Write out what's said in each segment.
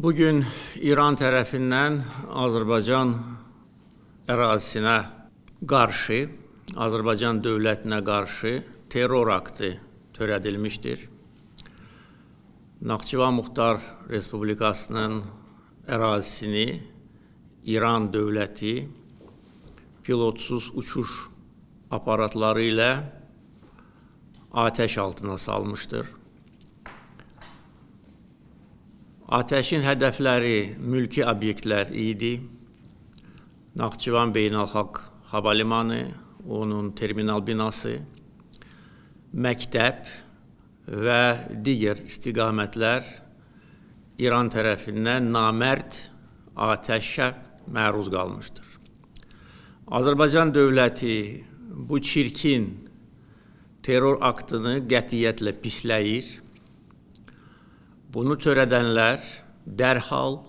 Bugün İran tərəfindən Azərbaycan ərazisinə qarşı, Azərbaycan dövlətinə qarşı terror aktı törədilmişdir. Naxçıvan Muxtar Respublikasının ərazisini İran dövləti pilotsuz uçuş aparatları ilə atəş altına salmışdır. Atəşin hədəfləri mülki obyektlər idi. Naxçıvan Beynəlxalq Hava Limanı, onun terminal binası, məktəb və digər istiqamətlər İran tərəfindən namərd atəşə məruz qalmışdır. Azərbaycan dövləti bu çirkin terror aktını qətiyyətlə pisləyir. Bunu törədənlər dərhal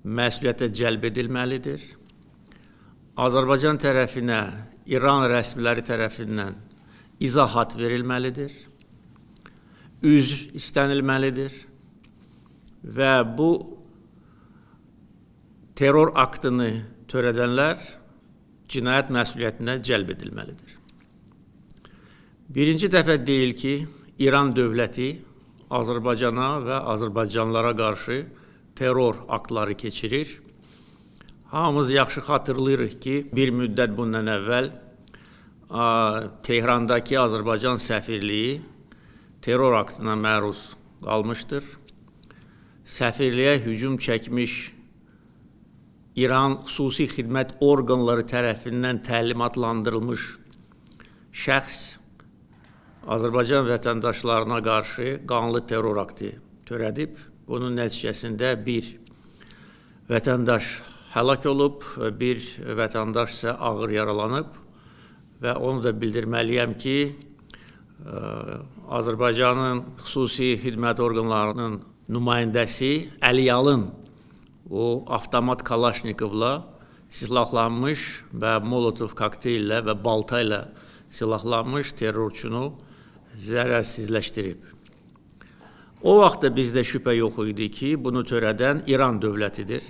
məsuliyyətə cəlb edilməlidir. Azərbaycan tərəfinə İran rəsmiləri tərəfindən izahat verilməlidir. Üzr istənilməlidir və bu terror aktını törədənlər cinayət məsuliyyətinə cəlb edilməlidir. Birinci dəfə deyil ki, İran dövləti Azərbaycana və azərbaycanlılara qarşı terror aktları keçirir. Hamımız yaxşı xatırlayırıq ki, bir müddət bundan əvvəl Tehrandakı Azərbaycan səfirliyi terror aktına məruz qalmışdır. Səfirliyə hücum çəkmiş İran xüsusi xidmət orqanları tərəfindən təlimatlandırılmış şəxs Azərbaycan vətəndaşlarına qarşı qanlı terror aktı törədib. Bunun nəticəsində bir vətəndaş həlak olub, bir vətəndaş isə ağır yaralanıb və onu da bildirməliyəm ki, Azərbaycanın xüsusi xidmət orqanlarının nümayəndəsi Əliyalın o avtomat Kalaşnikovla silahlanmış və Molotov kokteyllə və balta ilə silahlanmış terrorçunu zərərsizləşdirib. O vaxtda bizdə şübhə yox idi ki, bunu törədən İran dövlətidir.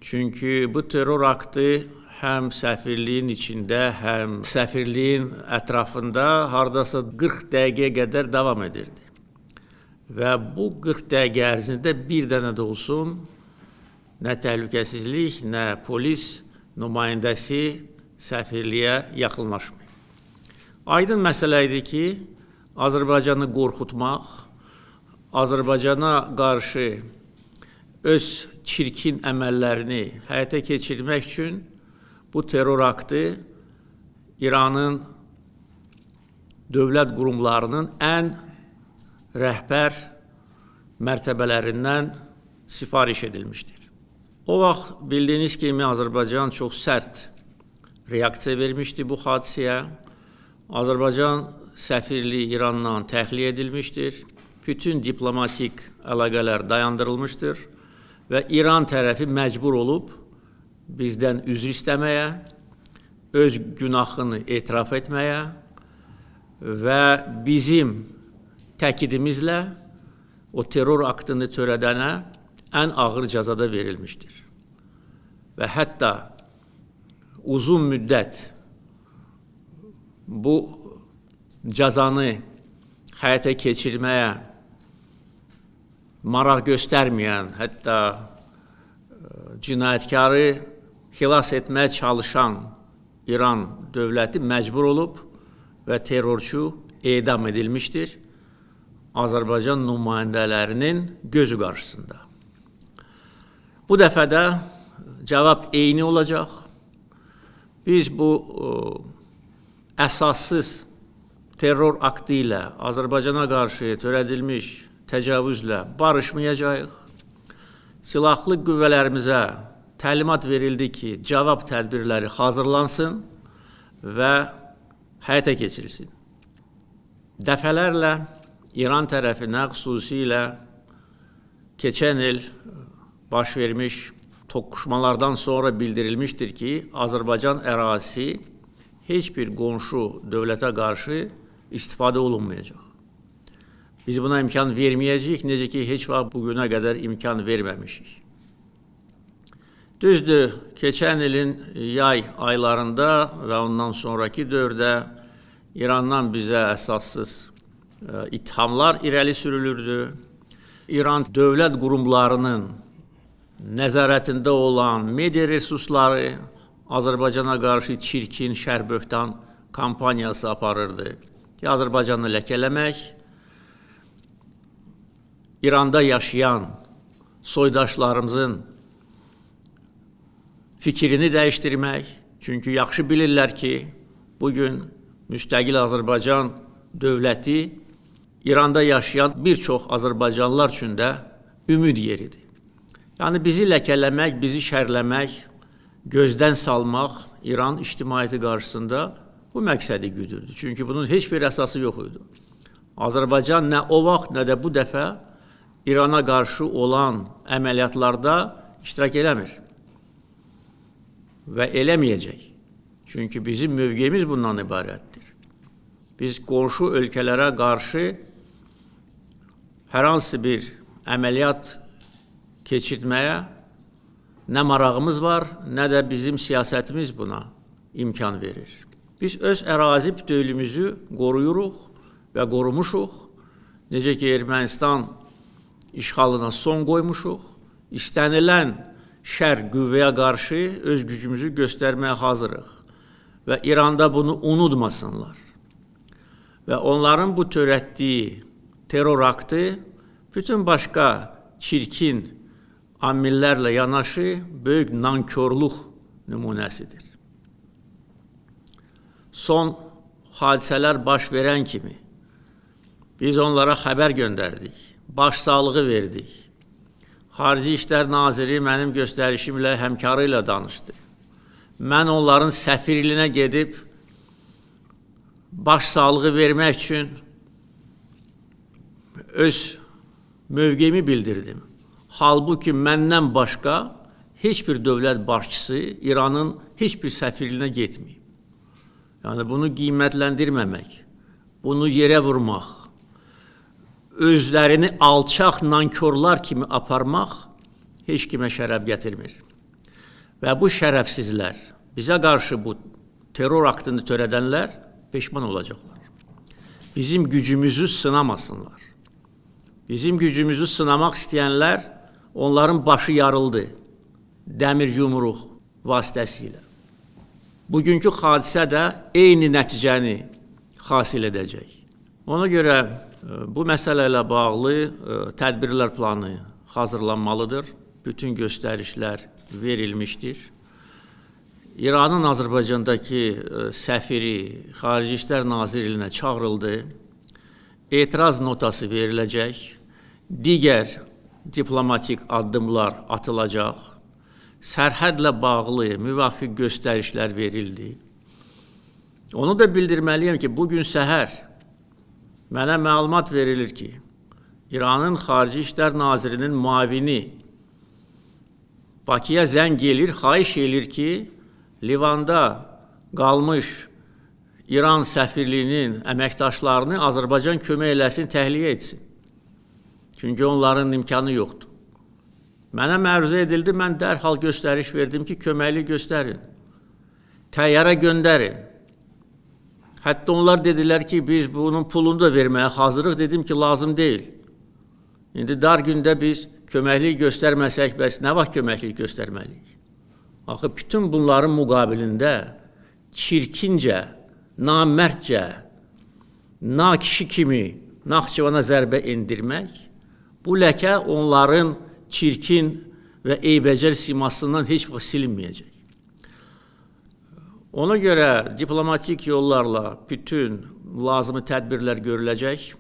Çünki bu terror aktı həm səfirliyin içində, həm səfirliyin ətrafında hardasa 40 dəqiqəyə qədər davam edirdi. Və bu 40 dəqiqə ərzində bir dənə də olsun, nə təhlükəsizlik, nə polis nümayəndəsi səfirliyə yaxınlaşmır. Aydın məsələ idi ki, Azərbaycanı qorxutmaq, Azərbaycana qarşı öz çirkin əməllərini həyata keçirmək üçün bu terror aktı İranın dövlət qurumlarının ən rəhbər mərtəbələrindən sifariş edilmişdir. O vaxt bildiyiniz kimi Azərbaycan çox sərt reaksiya vermişdi bu hadisəyə. Azərbaycan səfirliyi İrandan təxliyə edilmişdir. Bütün diplomatik əlaqələr dayandırılmışdır və İran tərəfi məcbur olub bizdən üzr istəməyə, öz günahını etiraf etməyə və bizim təkidimizlə o terror aktını törədənə ən ağır cəzada verilmişdir. Və hətta uzun müddət bu cəzanı həyata keçirməyə maraq göstərməyən, hətta cinayətkarı xilas etməyə çalışan İran dövləti məcbur olub və terrorçu edam edilmişdir Azərbaycan nümayəndələrinin gözü qarşısında. Bu dəfə də cavab eyni olacaq. Biz bu əsassız terror aktı ilə Azərbaycana qarşı törədilmiş təcavüzlə barışmayacağıq. Silahlı qüvvələrimizə təlimat verildi ki, cavab tədbirləri hazırlansın və həyata keçirilsin. Dəfələrlə İran tərəfinə xüsusilə keçən il baş vermiş toqquşmalardan sonra bildirilmişdir ki, Azərbaycan ərazisi heç bir qonşu dövlətə qarşı istifadə olunmayacaq. Biz buna imkan verməyəcəyik, necə ki, heç vaxt bugünə qədər imkan verməmişik. Düzdür, keçən ilin yay aylarında və ondan sonraki dövrdə İrandan bizə əsassız ittihamlar irəli sürülürdü. İran dövlət qurumlarının nəzarətində olan media resursları Azərbaycana qarşı çirkin, şərböhtan kampaniyası aparırdı. Azərbaycanı ləkələmək, İranda yaşayan soydaşlarımızın fikrini dəyişdirmək. Çünki yaxşı bilirlər ki, bugün müstəqil Azərbaycan dövləti İranda yaşayan bir çox Azərbaycanlılar üçün də ümid yeridir. Yəni bizi ləkələmək, bizi şərləmək, gözdən salmaq İran ictimaiyyəti qarşısında bu məqsədi güdürdü. Çünki bunun heç bir əsası yox idi. Azərbaycan nə o vaxt, nə də bu dəfə İrana qarşı olan əməliyyatlarda iştirak eləmir və eləməyəcək. Çünki bizim mövqeyimiz bundan ibarətdir. Biz qonşu ölkələrə qarşı hər hansı bir əməliyyat keçirtməyə nə marağımız var, nə də bizim siyasətimiz buna imkan verir. Biz öz ərazi bütövlüyümüzü qoruyuruq və qorumuşuq. Necə ki, Ermənistan işğalına son qoymuşuq. İstənilən şər qüvvəyə qarşı öz gücümüzü göstərməyə hazırıq. Və İranda bunu unutmasınlar. Və onların bu törətdiyi terror aktı bütün başqa çirkin amillərlə yanaşı böyük nankörlük nümunəsidir. Son hadisələr baş verən kimi biz onlara xəbər göndərdik, başsağlığı verdik. Xarici İşlər Naziri mənim göstərişimlə həmkarı ilə danışdı. Mən onların səfirliyinə gedib başsağlığı vermək üçün öz mövqeyimi bildirdim. Halbuki məndən başqa heç bir dövlət başçısı İranın heç bir səfirliyinə getməyib. Yəni bunu qiymətləndirməmək, bunu yerə vurmaq, özlərini alçaq nankörlər kimi aparmaq heç kimə şərəf gətirmir. Və bu şərəfsizlər, bizə qarşı bu terror aktını törədənlər peşman olacaqlar. Bizim gücümüzü sınamasınlar. Bizim gücümüzü sınamaq istəyənlər, onların başı yarıldı dəmir yumruq vasitəsilə. Bugünkü hadisə də eyni nəticəni hasil edəcək. Ona görə bu məsələ ilə bağlı tədbirlər planı hazırlanmalıdır. Bütün göstərişlər verilmişdir. İranın Azərbaycandakı səfiri Xarici İşlər Nazirliyinə çağırıldı. Etiraz notası veriləcək. Digər diplomatik addımlar atılacaq. Sərhədlə bağlı müvafiq göstərişlər verildi. Onu da bildirməliyəm ki, bugün səhər mənə məlumat verilir ki, İranın Xarici İşlər Nazirinin müavini Bakıya zəng gelir, xahiş edir ki, Livanda qalmış İran səfirliyinin əməkdaşlarını Azərbaycan kömək eləsin, təxliyə etsin. Çünki onların imkanı yoxdur. Mənə məruzə edildi, mən dərhal göstəriş verdim ki, köməkli göstərin, təyyarə göndərin. Hətta onlar dedilər ki, biz bunun pulunu da verməyə hazırıq, dedim ki, lazım deyil. İndi dar gündə biz köməklik göstərməsək, bəs nə vaxt köməklik göstərməliyik? Axı, bütün bunların müqabilində çirkincə, namərdcə, nakişi kimi Naxçıvana zərbə endirmək, bu ləkə onların çirkin və eybəcər simasından heç vaxt silinməyəcək. Ona görə diplomatik yollarla bütün lazımi tədbirlər görüləcək.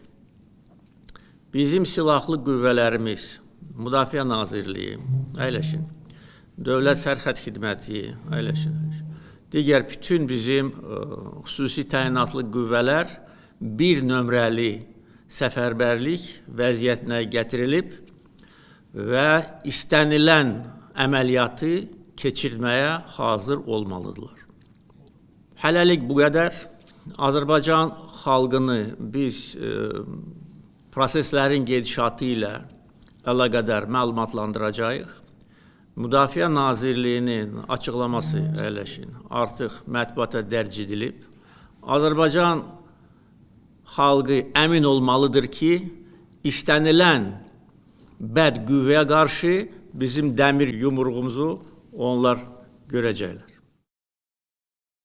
Bizim silahlı qüvvələrimiz, Müdafiə Nazirliyi, əyləşin, Dövlət Sərhəd Xidməti, əyləşin, digər bütün bizim xüsusi təyinatlı qüvvələr bir nömrəli səfərbərlik vəziyyətinə gətirilib və istənilən əməliyyatı keçirməyə hazır olmalıdırlar. Hələlik bu qədər. Azərbaycan xalqını biz proseslərin gedişatı ilə əlaqədar məlumatlandıracağıq. Müdafiə Nazirliyinin açıqlaması əyləşin artıq mətbuata dərc edilib. Azərbaycan xalqı əmin olmalıdır ki, istənilən bəd qüvvəyə qarşı bizim dəmir yumruğumuzu onlar görəcəklər.